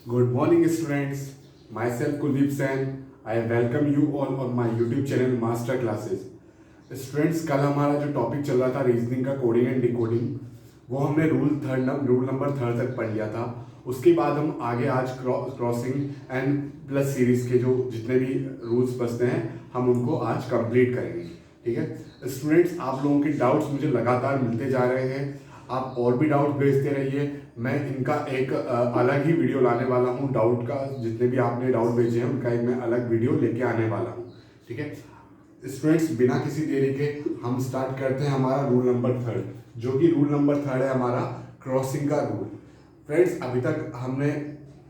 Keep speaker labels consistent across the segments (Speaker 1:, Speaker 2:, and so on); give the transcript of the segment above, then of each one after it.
Speaker 1: Good morning, students. Myself Kuldeep Sen. I welcome you all on my YouTube channel Master Classes. Students, कल हमारा जो topic चल रहा था रीजनिंग का कोडिंग एंड डिकोडिंग, वो हमने रूल नंबर थर्ड तक पढ़ लिया था। उसके बाद हम आगे आज क्रॉसिंग एंड प्लस सीरीज के जो जितने भी रूल्स बचते हैं हम उनको आज कंप्लीट करेंगे। ठीक है स्टूडेंट्स, आप लोगों के डाउट्स मुझे लगातार मिलते जा रहे हैं। आप और भी डाउट भेजते रहिए। मैं इनका एक अलग ही वीडियो लाने वाला हूँ। डाउट का जितने भी आपने डाउट भेजे हैं उनका एक मैं अलग वीडियो लेके आने वाला हूँ। ठीक है स्टूडेंट्स, बिना किसी देरी के हम स्टार्ट करते हैं हमारा रूल नंबर थर्ड, जो कि रूल नंबर थर्ड है हमारा क्रॉसिंग का रूल। फ्रेंड्स, अभी तक हमने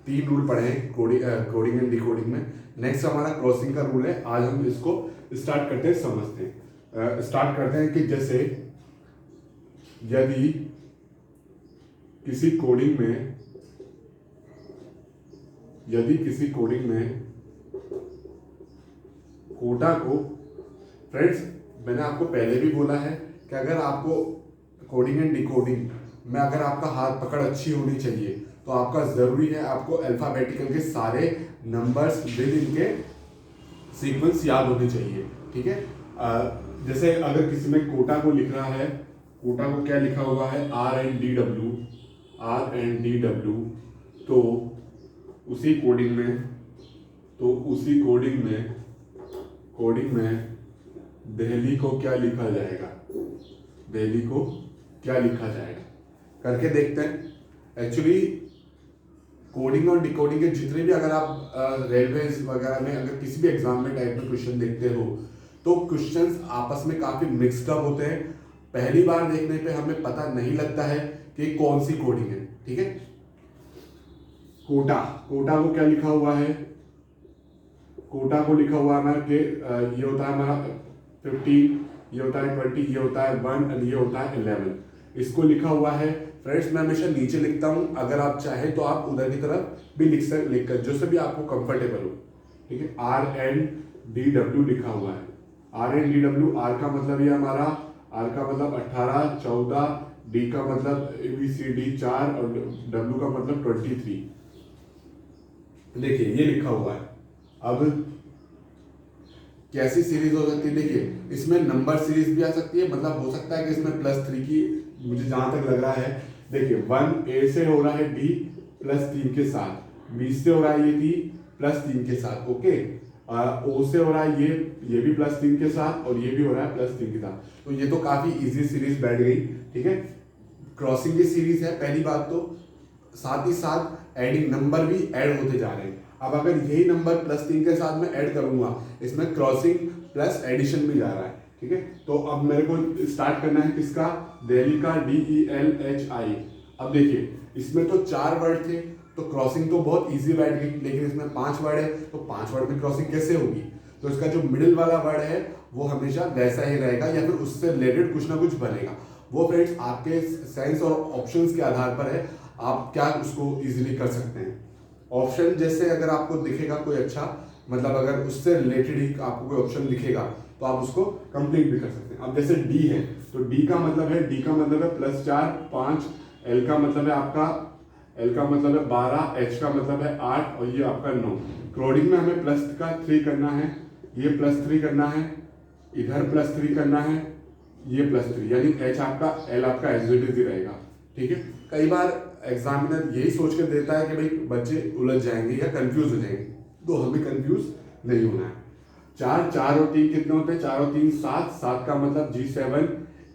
Speaker 1: 3 रूल पढ़े हैं कोडिंग एंड डिकोडिंग में। नेक्स्ट हमारा क्रॉसिंग का रूल है। आज हम इसको स्टार्ट करते हैं, समझते हैं। स्टार्ट करते हैं कि जैसे यदि किसी कोडिंग में कोटा को, फ्रेंड्स मैंने आपको पहले भी बोला है कि अगर आपको कोडिंग एंड डिकोडिंग में अगर आपका हाथ पकड़ अच्छी होनी चाहिए तो आपका ज़रूरी है आपको अल्फ़ाबेटिकल के सारे नंबर्स विद इनके सीक्वेंस याद होने चाहिए। ठीक है जैसे अगर किसी में कोटा को लिख रहा है, कोटा को क्या लिखा हुआ है R&D W, तो उसी कोडिंग में दिल्ली को क्या लिखा जाएगा, करके देखते हैं। एक्चुअली कोडिंग और डिकोडिंग के जितने भी अगर आप रेलवेज वगैरह में अगर किसी भी एग्जाम में टाइप में क्वेश्चन देखते हो तो क्वेश्चंस आपस में काफी मिक्सड अप होते हैं। पहली बार देखने पे हमें पता नहीं लगता है कि कौन सी कोडिंग है। ठीक है, कोटा को क्या लिखा हुआ है, कोटा को लिखा हुआ है कि ये होता है हमारा 15, ये होता है 20, ये होता है 1 और ये होता है 11। इसको लिखा हुआ है। फ्रेंड्स, मैं हमेशा नीचे लिखता हूं, अगर आप चाहें तो आप उधर की तरफ भी लिखकर जो से भी आपको कंफर्टेबल हो। ठीक है, R&D W लिखा हुआ है। R&D W, आर का मतलब ये हमारा, आर का मतलब 18, 14, डी का मतलब ABCD 4 और W का मतलब 23। देखिए ये लिखा हुआ है। अब कैसी सीरीज हो सकती है, देखिए इसमें नंबर सीरीज भी आ सकती है, मतलब हो सकता है कि इसमें +3 की, मुझे जहां तक लग रहा है, देखिए 1A से हो रहा है D +3 के साथ, B से हो रहा है ये D +3 के साथ, ओके। O से हो रहा है ये भी +3 के साथ और ये भी हो रहा है +3 के साथ। तो ये तो काफी इजी सीरीज बैठ गई। ठीक है, क्रॉसिंग की सीरीज है पहली बात तो, साथ ही साथ एडिंग नंबर भी ऐड होते जा रहे हैं। अब अगर यही नंबर +3 के साथ में ऐड करूंगा, इसमें क्रॉसिंग प्लस एडिशन भी जा रहा है। ठीक है, तो अब मेरे को स्टार्ट करना है किसका, दिल्ली का, DELHI। अब देखिए इसमें तो 4 वर्ड थे तो क्रॉसिंग तो बहुत इजी बैठ गई, लेकिन इसमें 5 वर्ड है तो 5 वर्ड में क्रॉसिंग कैसे होगी। तो इसका जो मिडिल वाला वर्ड है वो हमेशा वैसा ही रहेगा या फिर उससे रिलेटेड कुछ ना कुछ बनेगा। वो फ्रेंड्स आपके सेंस और ऑप्शंस के आधार पर है, आप क्या उसको इजीली कर सकते हैं। ऑप्शन जैसे अगर आपको दिखेगा कोई अच्छा, मतलब अगर उससे रिलेटेड ही आपको कोई ऑप्शन दिखेगा तो आप उसको कंप्लीट भी कर सकते हैं। अब जैसे डी है तो डी का मतलब है +4, 5, एल का मतलब है आपका, एल का मतलब है 12, एच का मतलब है 8 और ये आपका 9। कोडिंग में हमें +3 करना है, ये +3 करना है, इधर +3 करना है, ये +3, यानी एच आपका, एल आपका एज इट इज ही रहेगा। ठीक है, कई बार एग्जामिनर यही सोच कर देता है कि भाई बच्चे उलझ जाएंगे या कंफ्यूज हो जाएंगे, तो हमें कंफ्यूज नहीं होना है। 4 और 3 कितने होते हैं, 4 और 3 7, 7 का मतलब G7,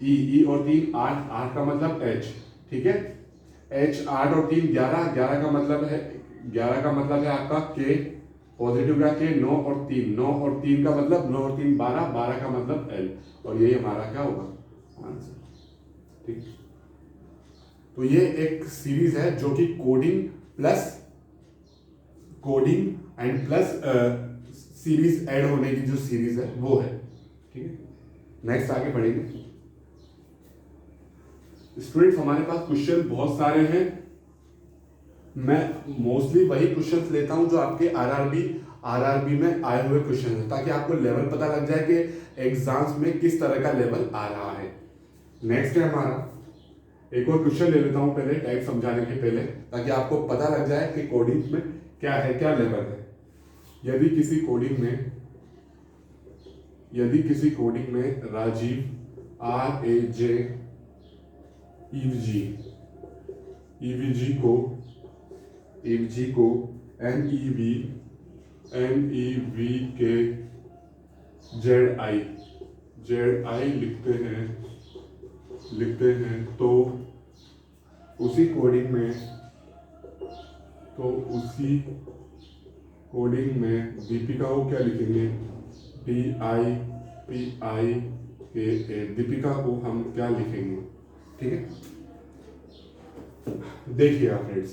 Speaker 1: E और 3 8, 8 का मतलब H। ठीक है, H 8 और 3 11, 11 का मतलब है, 11 का मतलब है आपका K, पॉजिटिव का K, 9 और 3, 9 और 3 का मतलब 9 और 3 12, 12 का मतलब L, और यही हमारा क्या होगा आंसर। ठीक, तो ये एक सीरीज है जो कि coding and plus series add होने की जो सीरीज है वो है। ठीक है, नेक्स्ट आगे बढ़ेंगे। स्टूडेंट्स, हमारे पास क्वेश्चन बहुत सारे हैं। मैं मोस्टली वही क्वेश्चंस लेता हूं जो आपके आरआरबी में आए हुए क्वेश्चन है, ताकि आपको लेवल पता लग जाए कि एग्जाम्स में किस तरह का लेवल आ रहा है। नेक्स्ट है हमारा एक और क्वेश्चन ले लेता हूँ पहले टाइप समझाने के पहले, ताकि आपको पता लग जाए कि कोडिंग में क्या है, क्या लेवल है। यदि किसी कोडिंग में राजीव RAJ EVG को NEVK ZI लिखते हैं तो उसी कोडिंग में दीपिका को क्या लिखेंगे, DIPIKA, दीपिका को हम क्या लिखेंगे। ठीक है, देखिए फ्रेंड्स,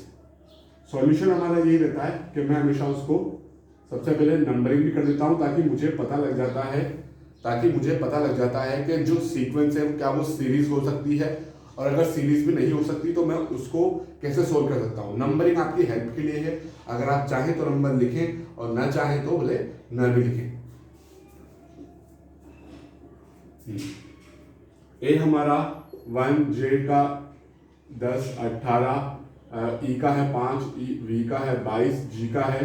Speaker 1: सॉल्यूशन हमारा यही रहता है कि मैं हमेशा उसको सबसे पहले नंबरिंग भी कर देता हूं, ताकि मुझे पता लग जाता है कि जो सीक्वेंस है क्या वो सीरीज हो सकती है, और अगर सीरीज भी नहीं हो सकती तो मैं उसको कैसे सोल्व कर सकता हूँ। नंबरिंग आपकी हेल्प के लिए है, अगर आप चाहें तो नंबर लिखें और ना चाहें तो भले न भी लिखें। ए हमारा 1, जेड का 10, 18, ई का है 5, वी का है 22, जी का है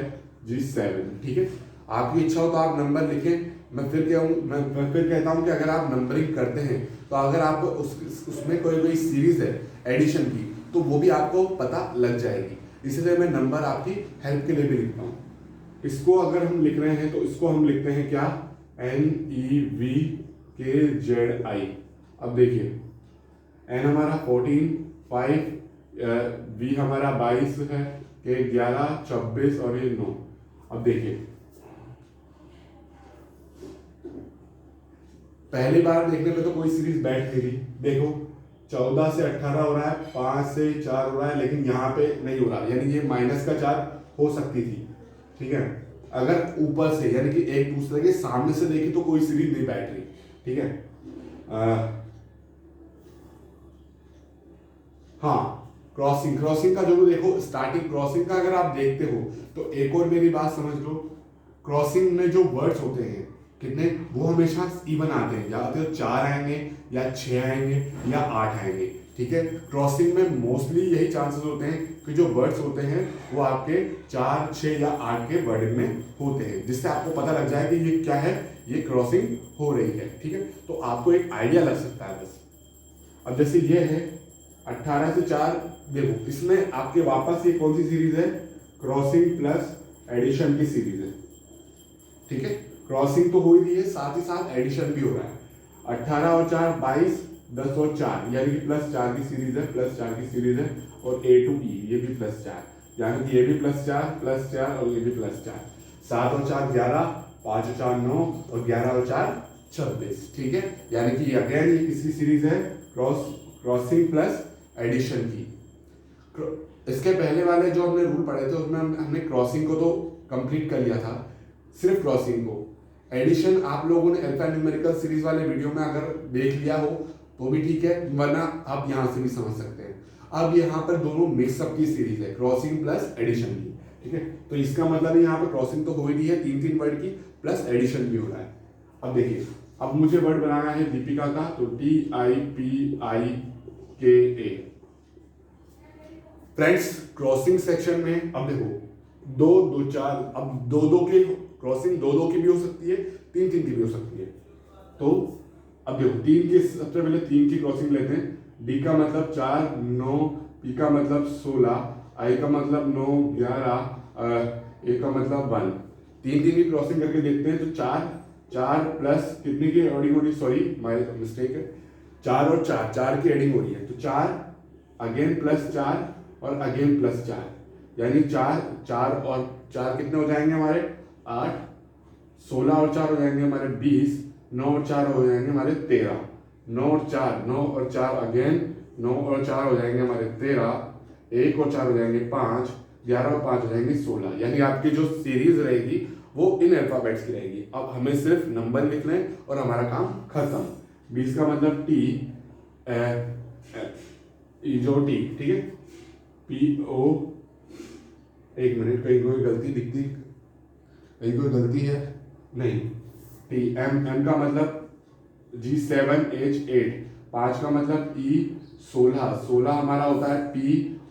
Speaker 1: 7। ठीक है, आपकी इच्छा हो तो आप नंबर लिखें। मैं फिर कहता हूं कि अगर आप नंबरिंग करते हैं तो अगर आप उसमें कोई सीरीज है एडिशन की, तो वो भी आपको पता लग जाएगी। इसलिए मैं नंबर आपकी हेल्प के लिए भी लिखता हूँ। इसको अगर हम लिख रहे हैं तो इसको हम लिखते हैं क्या, NEVKZI। अब देखिए, N हमारा 14, 5, V हमारा 22 है, K 11, 26 और ये 9। अब देखिए, पहली बार देखने पे तो कोई सीरीज बैठ नहीं रही। देखो 14 से 18 हो रहा है, 5 से 4 हो रहा है, लेकिन यहाँ पे नहीं हो रहा, यानी ये माइनस का 4 हो सकती थी। ठीक है, अगर ऊपर से यानी कि एक दूसरे के सामने से देखी तो कोई सीरीज नहीं बैठ रही। ठीक है, हाँ, क्रॉसिंग का जो देखो, स्टार्टिंग क्रॉसिंग का अगर आप देखते हो तो एक और मेरी बात समझ लो, क्रॉसिंग में जो वर्ड्स होते हैं कितने, वो हमेशा इवन आते हैं, या तो 4 आएंगे या 6 आएंगे या 8 आएंगे। ठीक है, क्रॉसिंग में मोस्टली यही चांसेस होते हैं कि जो वर्ड्स होते हैं वो आपके 4, 6 या 8 के वर्ड में होते हैं, जिससे आपको पता लग जाए कि ये क्या है, ये क्रॉसिंग हो रही है। ठीक है, तो आपको एक आइडिया लग सकता है बस। अब जैसे ये है 18 से 4, देखो इसमें आपके वापस ये कौन सी सीरीज है, क्रॉसिंग प्लस एडिशन की सीरीज है। ठीक है, क्रॉसिंग तो हो ही रही है, साथ ही साथ एडिशन भी हो रहा है। 18 और 4 22, 10 और 4 यानी कि +4 की सीरीज है, +4 की सीरीज है। और A to E ये भी +4, यानी कि ये भी +4 और ये भी +4। 7 और 4 11, 5 और 4 9 और 11 और 4 26। ठीक है, यानी कि अगेन ये किसकी सीरीज है, क्रॉसिंग प्लस एडिशन की। इसके पहले वाले जो हमने रूल पढ़े थे उसमें हमने क्रॉसिंग को तो कंप्लीट कर लिया था, सिर्फ क्रॉसिंग को। एडिशन आप लोगों ने अल्फा न्यूमेरिकल सीरीज वाले वीडियो में अगर देख लिया हो तो भी ठीक है, वरना आप यहाँ से भी समझ सकते हैं। अब यहाँ पर दोनों मिक्सअप की सीरीज है, क्रॉसिंग प्लस एडिशन की। ठीक है, तो इसका मतलब यहाँ पर क्रॉसिंग तो हो ही रही है 3 वर्ड की, प्लस एडिशन भी हो रहा है। अब देखिए, अब मुझे वर्ड बनाना है दीपिका का, तो DIPIKA। फ्रेंड्स, क्रॉसिंग सेक्शन में अब देखो 2 2 4, अब 2 की क्रॉसिंग 2 की भी हो सकती है, 3 की भी हो सकती है। तो अब देखो 3 की, सबसे पहले 3 की क्रॉसिंग लेते हैं। D का मतलब 4 9, P का मतलब 16, I का मतलब 9 11, A का मतलब 1। 3 की क्रॉसिंग करके देखते हैं तो 4 प्लस कितनी की एडिंग हो रही, सॉरी माय मिस्टेक है, 4 और 4 की एडिंग हो रही है। तो 4 अगेन +4 और अगेन +4, यानी 4 और 4 कितने हो जाएंगे हमारे 8, 16 और 4 हो जाएंगे हमारे 20, 9 और 4 हो जाएंगे हमारे 13, 9 और 4 अगेन, 9 और 4 हो जाएंगे हमारे 13, 1 और 4 हो जाएंगे 5, 11 और 5 हो जाएंगे 16। यानी आपकी जो सीरीज रहेगी वो इन अल्फाबेट्स की रहेगी। अब हमें सिर्फ नंबर लिखना है और हमारा काम खत्म। 20 का मतलब T, जो T, ठीक है, PO, एक मिनट, कहीं कोई गलती दिखती, कहीं कोई गलती है नहीं, TM, M का मतलब G7H8, 5 का मतलब E, 16 हमारा होता है P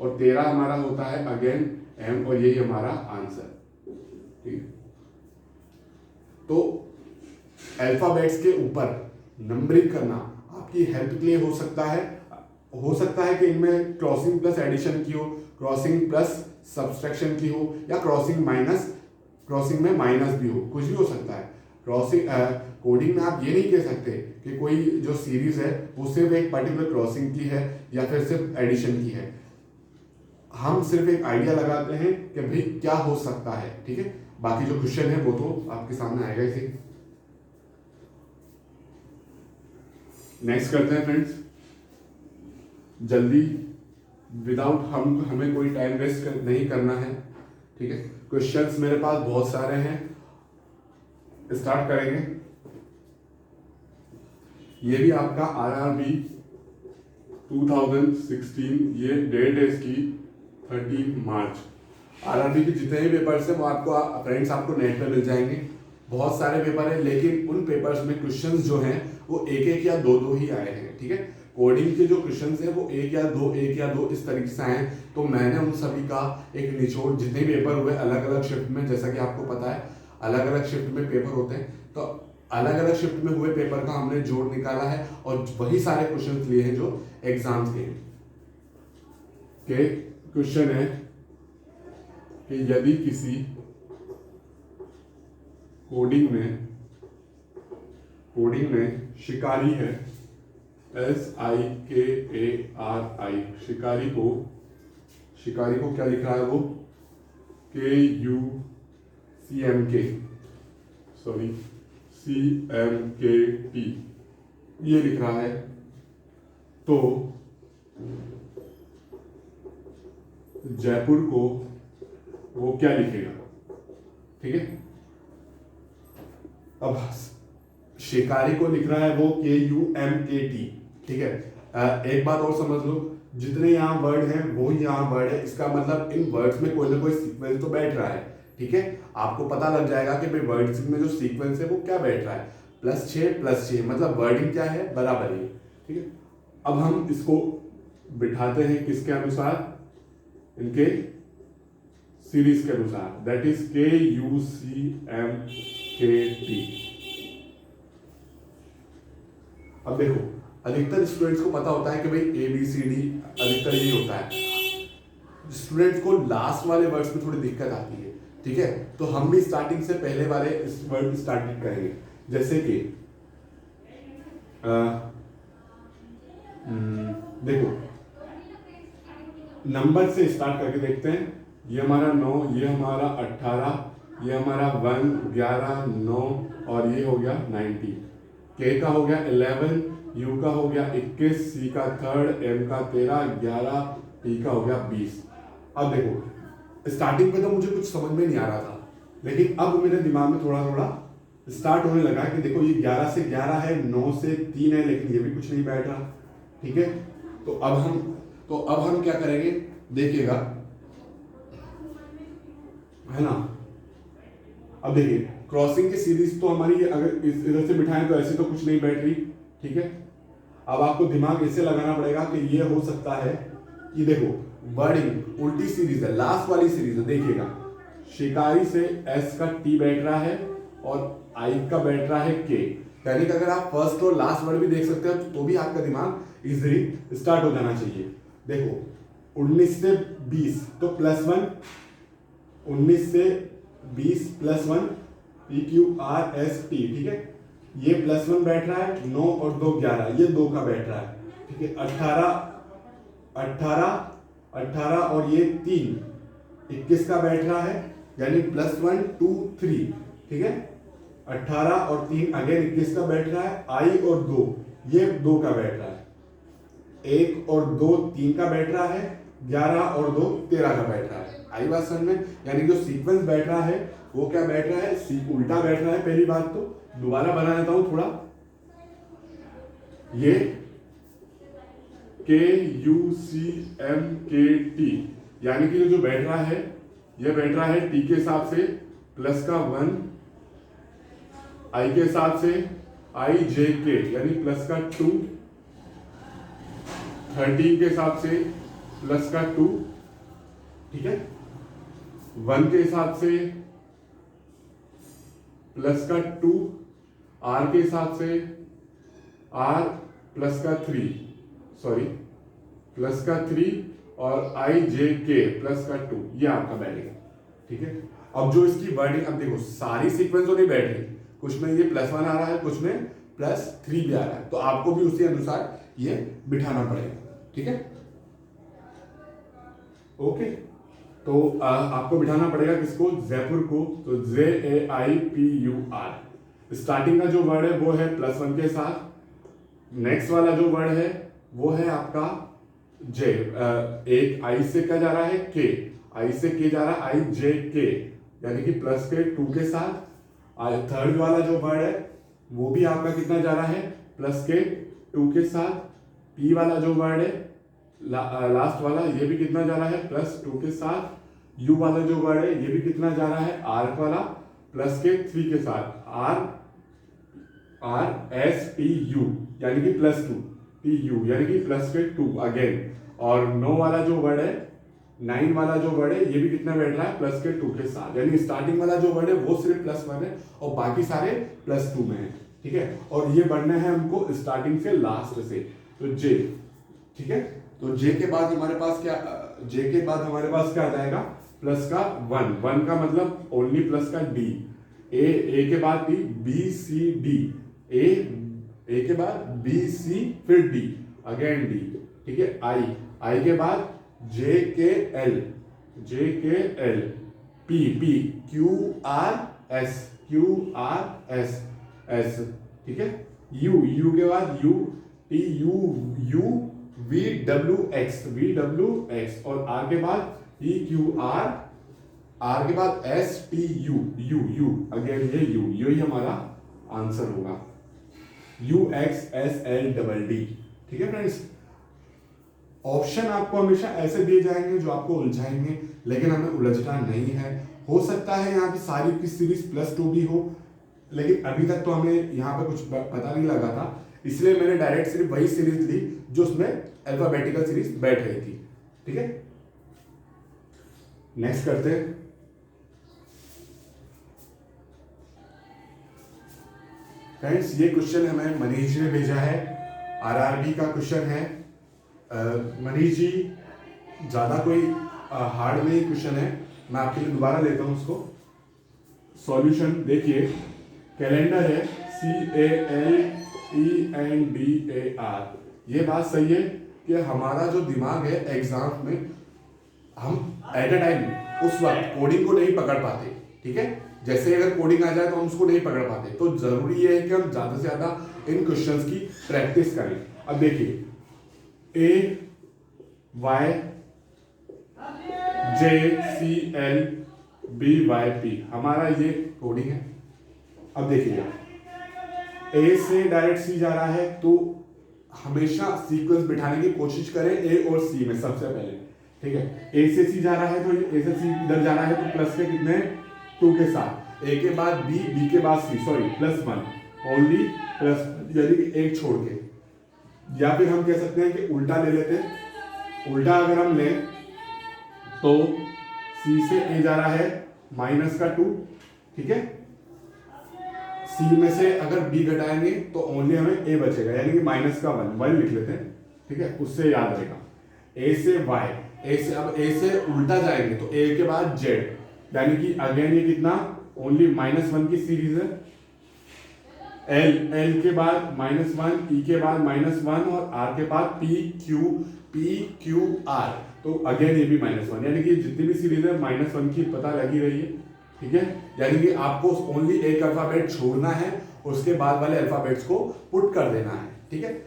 Speaker 1: और 13 हमारा होता है अगेन M और यही हमारा आंसर। ठीक, तो अल्फाबेट्स के ऊपर नंबरिंग करना आपकी हेल्प के लिए हो सकता है कि इनमें क्रॉसिंग प्लस एडिशन की हो, क्रॉसिंग प्लस सब्सट्रैक्शन की हो, या क्रॉसिंग में माइनस भी हो, कुछ भी हो सकता है। कोडिंग में आप ये नहीं कह सकते कि कोई जो सीरीज है वो सिर्फ एक पर्टिकुलर क्रॉसिंग की है या फिर सिर्फ एडिशन की है। हम सिर्फ एक आइडिया लगाते हैं कि भाई क्या हो सकता है। ठीक है, बाकी जो क्वेश्चन है वो तो आपके सामने आएगा ही। नेक्स्ट करते हैं फ्रेंड्स, जल्दी, विदाउट हमें कोई टाइम वेस्ट नहीं करना है। ठीक है, क्वेश्चंस मेरे पास बहुत सारे हैं, स्टार्ट करेंगे। ये भी आपका RRB 2016, ये डेट है इसकी 30 मार्च। RRB के जितने भी पेपर्स हैं वो आपको नेट पे मिल जाएंगे। बहुत सारे पेपर हैं, लेकिन उन पेपर्स में क्वेश्चंस जो हैं वो एक या दो ही आए हैं। ठीक है, कोडिंग के जो क्वेश्चंस हैं वो एक या दो इस तरीके से आए हैं। तो मैंने उन सभी का एक निचोड़, जितने पेपर हुए अलग अलग शिफ्ट में, जैसा कि आपको पता है अलग अलग शिफ्ट में पेपर होते हैं, तो अलग अलग शिफ्ट में हुए पेपर का हमने जोड़ निकाला है और वही सारे क्वेश्चन लिए हैं जो एग्जाम्स के क्वेश्चन है कि यदि किसी कोडिंग में शिकारी है, SIKARI, शिकारी को क्या लिख रहा है वो, CMKT ये लिख रहा है। तो जयपुर को वो क्या लिखेगा? ठीक है, अब शिकारी को लिख रहा है वो KUMKT। ठीक है, एक बात और समझ लो, जितने यहाँ वर्ड हैं वो यहाँ वर्ड है, इसका मतलब इन वर्ड्स में कोई ना कोई सीक्वेंस तो बैठ रहा है। ठीक है, आपको पता लग जाएगा कि भाई वर्ड्स में जो सीक्वेंस है वो क्या बैठ रहा है, +6 मतलब वर्डिंग क्या है, बराबर ही। ठीक है, अब हम इसको बिठाते हैं किसके अनुसार, इनके सीरीज के अनुसार, दैट इज KUCMKT। अब देखो, अधिकतर स्टूडेंट्स को पता होता है कि भाई ABCD अधिकतर यही होता है। स्टूडेंट्स को लास्ट वाले वर्ड्स में थोड़ी दिक्कत आती है। ठीक है, तो हम भी स्टार्टिंग से पहले वाले इस वर्ड स्टार्टिंग करेंगे, जैसे कि देखो नंबर से स्टार्ट करके देखते हैं। ये हमारा 9, ये हमारा 18, ये हमारा 1, 11, 9 और ये हो गया 90। K का हो गया 11, U का हो गया 21, C का 3rd, M का 13, 11, T का हो गया 20। अब देखो, स्टार्टिंग पे तो मुझे कुछ समझ में नहीं आ रहा था, लेकिन अब मेरे दिमाग में थोड़ा थोड़ा स्टार्ट होने लगा कि देखो ये 11 से 11 है, 9 से 3 है, लेकिन ये भी कुछ नहीं बैठ रहा। ठीक है, तो अब हम क्या करेंगे, देखिएगा, है ना। अब देखिए, क्रॉसिंग की सीरीज तो हमारी अगर इधर से बिठाएं तो ऐसे तो कुछ नहीं बैठ रही। ठीक है, अब आपको दिमाग ऐसे लगाना पड़ेगा कि ये हो सकता है कि देखो वर्डिंग उल्टी सीरीज है, लास्ट वाली सीरीज है। देखिएगा, शिकारी से S का T बैठ रहा है और I का बैठ रहा है K, यानी कि अगर आप फर्स्ट और लास्ट वर्ड भी देख सकते हो तो भी आपका दिमाग इजीली स्टार्ट हो जाना चाहिए। देखो 19 से 20 तो +1, 19 से 20 +1 PQRST। ठीक है, ये +1 बैठ रहा है, 9 और 2 11, ये 2 का बैठ रहा है। ठीक है, 18 और ये 3 21 का बैठ रहा है, यानी +1 2 3। ठीक है, 18 और 3 अगेन 21 का बैठ रहा है, I और 2 ये 2 का बैठ रहा है, 1 और 2 3 का बैठ रहा है, 11 और 2 13 का बैठ रहा है। आई बात समझ में, यानी जो सीक्वेंस बैठ रहा है वो क्या बैठ रहा है, उल्टा बैठ रहा है। पहली बात तो दोबारा बना देता हूं थोड़ा, ये KUCMKT, यानी कि जो बैठ रहा है ये बैठ रहा है T के हिसाब से प्लस का 1, I के हिसाब से IJK यानी प्लस का 2, 13 के हिसाब से प्लस का 2, ठीक है, 1 के हिसाब से प्लस का 2, R के हिसाब से R प्लस का 3, सॉरी प्लस का 3 और IJK प्लस का 2, ये आपका बैठेगा, ठीक है। अब जो इसकी वर्डिंग, अब देखो सारी सीक्वेंस तो नहीं बैठ रही, कुछ में ये +1 आ रहा है, कुछ में +3 भी आ रहा है, तो आपको भी उसी अनुसार ये बिठाना पड़ेगा, ठीक है। ओके, तो आपको बिठाना पड़ेगा किसको, जयपुर को, तो JAIPUR। स्टार्टिंग का जो वर्ड है वो है +1 के साथ, नेक्स्ट वाला जो वर्ड है वो है आपका J, एक I से क्या जा रहा है, K, I से K जा रहा है, IJK, यानी कि प्लस के 2 के साथ। थर्ड वाला जो वर्ड है वो भी आपका कितना जा रहा है, प्लस के 2 के साथ। P वाला जो वर्ड है लास्ट वाला, ये भी कितना जा रहा है, +2 के साथ। U वाला जो वर्ड है ये भी कितना जा रहा है, R वाला, प्लस के 3 के साथ, RSTU यानी कि +2, TU यानी कि प्लस के 2 अगेन। और 9 वाला जो वर्ड है, 9 वाला जो वर्ड है ये भी कितना बैठ रहा है, प्लस के 2 के साथ, यानी स्टार्टिंग वाला जो वर्ड है वो सिर्फ +1 है और बाकी सारे +2 में है, ठीक है। और ये बढ़ना है हमको स्टार्टिंग से लास्ट से, तो J, ठीक है। तो J के बाद हमारे पास क्या, J के बाद हमारे पास क्या आ जाएगा, प्लस का 1 का मतलब ओनली प्लस का D, A के बाद D, B C D, A के बाद B C फिर D, अगेन D, ठीक है। I के बाद J के L, P Q R S, S, ठीक है। U के बाद U T U V W X, और R के बाद P Q R के बाद S T U, अगेन ये U, यही हमारा आंसर होगा, UXSLDD, ठीक है फ्रेंड्स। ऑप्शन आपको हमेशा ऐसे दिए जाएंगे जो आपको उलझाएंगे, लेकिन हमें उलझना नहीं है। हो सकता है यहाँ की सारी की सीरीज +2 भी हो, लेकिन अभी तक तो हमें यहाँ पे कुछ पता नहीं लगा था, इसलिए मैंने डायरेक्ट सिर्फ वही सीरीज ली जो उसमें अल्फाबेटिकल सीरीज बैठ रही थी, ठीक है। नेक्स्ट करते हैं। फ्रेंड्स ये क्वेश्चन हमें मनीष ने भेजा है, RRB का क्वेश्चन है। मनीष जी ज़्यादा कोई हार्ड नहीं क्वेश्चन है, मैं आपके लिए दोबारा लेता हूँ उसको। सॉल्यूशन देखिए, कैलेंडर है CALENDAR। ये बात सही है कि हमारा जो दिमाग है एग्जाम में, हम एट अ टाइम उस वक्त कोडिंग को नहीं पकड़ पाते, ठीक है। जैसे अगर कोडिंग आ जाए तो हम उसको नहीं पकड़ पाते, तो जरूरी है कि हम ज़्यादा से ज़्यादा इन क्वेश्चंस की प्रैक्टिस करें। अब देखिए AYJCLBYP हमारा ये कोडिंग है। अब देखिए A से डायरेक्ट C जा रहा है, तो हमेशा सीक्वेंस बिठाने की कोशिश करें A और C में सबसे पहले, ठीक है। A से C जा रहा है तो A से C इधर जा रहा है, तो प्लस के कितने 2 के साथ, A के बाद B के बाद C, सॉरी +1, ओनली प्लस, यानी कि एक छोड़ के। या फिर हम कह सकते हैं कि उल्टा ले लेते हैं। उल्टा अगर हम लें तो C से A जा रहा है -2, ठीक है। C में से अगर B घटाएंगे तो ओनली हमें A बचेगा, यानी कि -1 लिख लेते हैं, ठीक है, उससे याद रहेगा। A से Y, अब A से उल्टा जाएंगे तो A के बाद Z, यानी कि अगेन ये कितना, ओनली -1 की सीरीज है। L के बाद -1, E के बाद -1 और R के बाद PQR, तो अगेन ये भी -1, यानी कि जितनी भी सीरीज है -1 की पता लगी रही है, ठीक है। यानी कि आपको ओनली एक अल्फाबेट छोड़ना है, उसके बाद वाले अल्फाबेट्स को पुट कर देना है, ठीक है।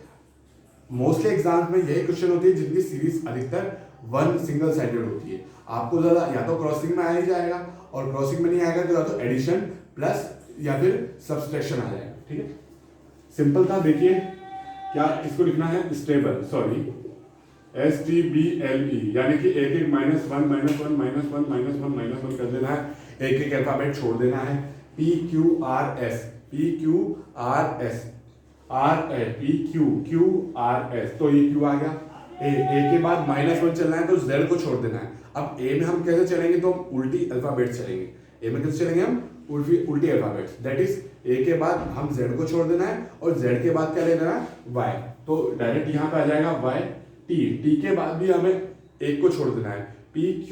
Speaker 1: मोस्टली एग्जाम में यही क्वेश्चन होती है जिनकी सीरीज अधिकतर 1 सिंगल साइडेड होती है। आपको ज्यादा या तो क्रॉसिंग में आ ही जाएगा, और क्रॉसिंग में नहीं आएगा तो या तो एडिशन प्लस या फिर सब्सट्रैक्शन आ जाएगा, ठीक है। सिंपल था। देखिए क्या इसको लिखना है, स्टेबल, सॉरी STBLE, यानी कि एक एक -1 कर देना है, एक एक अल्फाबेट छोड़ देना है। PQRS तो ये Q आ गया, ए के बाद -1 चलना है तो z को छोड़ देना है। अब ए में हम कैसे चलेंगे, तो हम उल्टी अल्फाबेट चलेंगे। ए में कैसे चलेंगे हम, उल्टी अल्फाबेट, दैट इज ए के बाद हम z को छोड़ देना है और z के बाद क्या लेना है, y। तो डायरेक्ट यहाँ पे आ जाएगा y, t के बाद भी हमें एक को छोड़ देना है, p q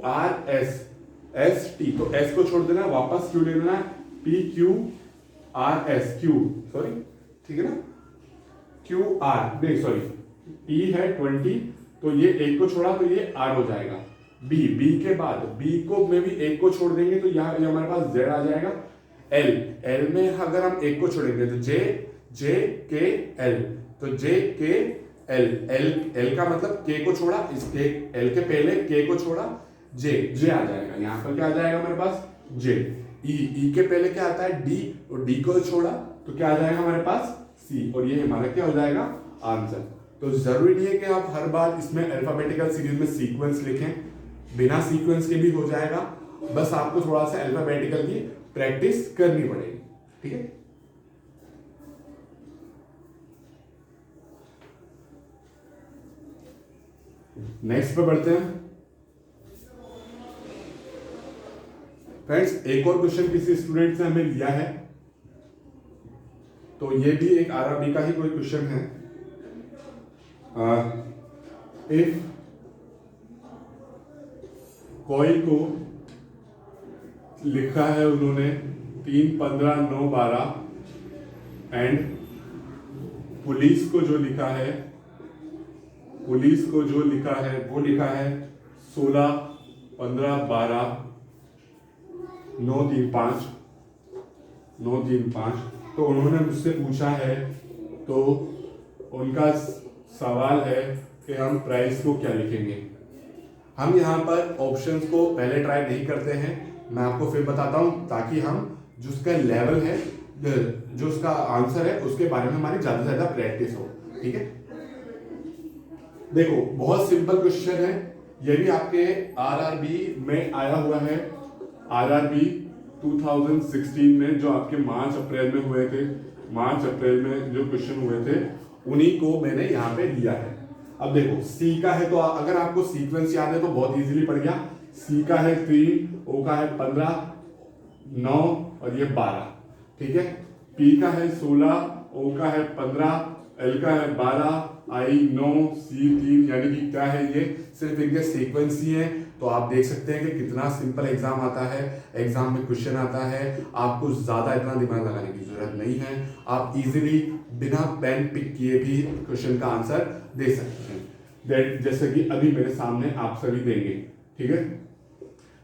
Speaker 1: r s t, तो s को छोड़ देना है, वापस q ले लेना है, p q r s q, sorry ठीक है ना, q r नहीं सॉरी, p है 20, तो ये एक को छोड़ा तो ये r हो जाएगा। b के बाद b को में भी एक को छोड़ देंगे तो यहाँ हमारे पास z आ जाएगा। l में अगर हम एक को छोड़ेंगे तो j k l, तो j k l का मतलब k को छोड़ा, इस l के पहले k को छोड़ा, j आ जाएगा। यहाँ पर क्या आ जाएगा हमारे पास, j। e के पहले क्या आता है, d, और d को छोड़ा तो क्या आ जाएगा हमारे पास, c, और ये हमारा क्या हो जाएगा, आंसर। तो जरूरी नहीं है कि आप हर बार इसमें अल्फाबेटिकल सीरीज में सीक्वेंस लिखें, बिना सीक्वेंस के भी हो जाएगा, बस आपको थोड़ा सा अल्फाबेटिकल की प्रैक्टिस करनी पड़ेगी, ठीक है। नेक्स्ट पे बढ़ते हैं फ्रेंड्स। एक और क्वेश्चन किसी स्टूडेंट से हमें लिया है, तो ये भी एक आरआरबी का ही कोई क्वेश्चन है। इफ कोई को लिखा है उन्होंने 3, 15, 9, 12 एंड पुलिस को जो लिखा है वो लिखा है 16, 15, 12, 9, 3, 5, तो उन्होंने मुझसे पूछा है, तो उनका सवाल है कि हम प्राइस को क्या लिखेंगे। हम यहाँ पर ऑप्शंस को पहले ट्राई नहीं करते हैं, मैं आपको फिर बताता हूँ, ताकि हम जो उसका लेवल है, जो उसका आंसर है, उसके बारे में हमारी ज़्यादा से ज़्यादा प्रैक्टिस हो, ठीक है। देखो बहुत सिंपल क्वेश्चन है, ये भी आपके आरआरबी में आया हुआ है। आरआरबी 2016 में जो आपके मार्च अप्रैल में हुए थे, मार्च अप्रैल में जो क्वेश्चन हुए थे, उन्हीं को मैंने यहाँ पे लिया है। अब देखो सी का है, तो अगर आपको सीक्वेंस याद है तो बहुत इजीली पड़ गया। सी का है 3, ओ का है 15, 9 और ये 12, ठीक है। पी का है 16, ओ का है 15, एल का है 12, आई 9, सी 3, यानी कि क्या है, ये सिर्फ इनके सीक्वेंस ही है। तो आप देख सकते हैं कि कितना सिंपल एग्जाम आता है, एग्जाम में क्वेश्चन आता है, आपको ज्यादा इतना दिमाग लगाने की जरूरत नहीं है, आप इजीली बिना पेन पिक किए भी क्वेश्चन का आंसर दे सकते हैं, जैसे कि अभी मेरे सामने आप सभी देंगे, ठीक है।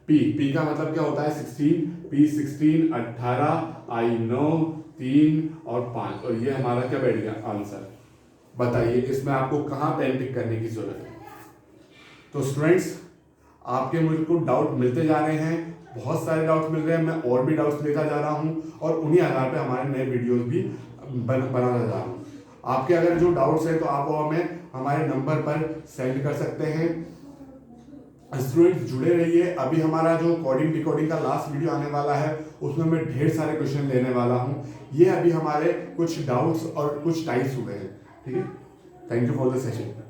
Speaker 1: पी का मतलब क्या होता है 16, पी 16, 18, आई 9, 3 और 5, और ये हमारा क्या बैठ गया आंसर। बताइए इसमें आपको कहाँ पेन पिक करने की जरूरत है। तो स्टूडेंट्स, आपके मुझे को डाउट मिलते जा रहे हैं, बहुत सारे डाउट मिल रहे हैं, मैं और भी डाउट्स लेता जा रहा हूँ और उन्हीं आधार पे हमारे नए वीडियोस भी बनाता जा रहा हूँ। आपके अगर जो डाउट्स हैं तो आप हमें हमारे नंबर पर सेंड कर सकते हैं। स्टूडेंट्स जुड़े रहिए, अभी हमारा जो कोडिंग डिकोडिंग का लास्ट वीडियो आने वाला है उसमें मैं ढेर सारे क्वेश्चन लेने वाला हूँ। ये अभी हमारे कुछ डाउट्स और कुछ टाइप्स हुए हैं, ठीक है। Thank you for the session.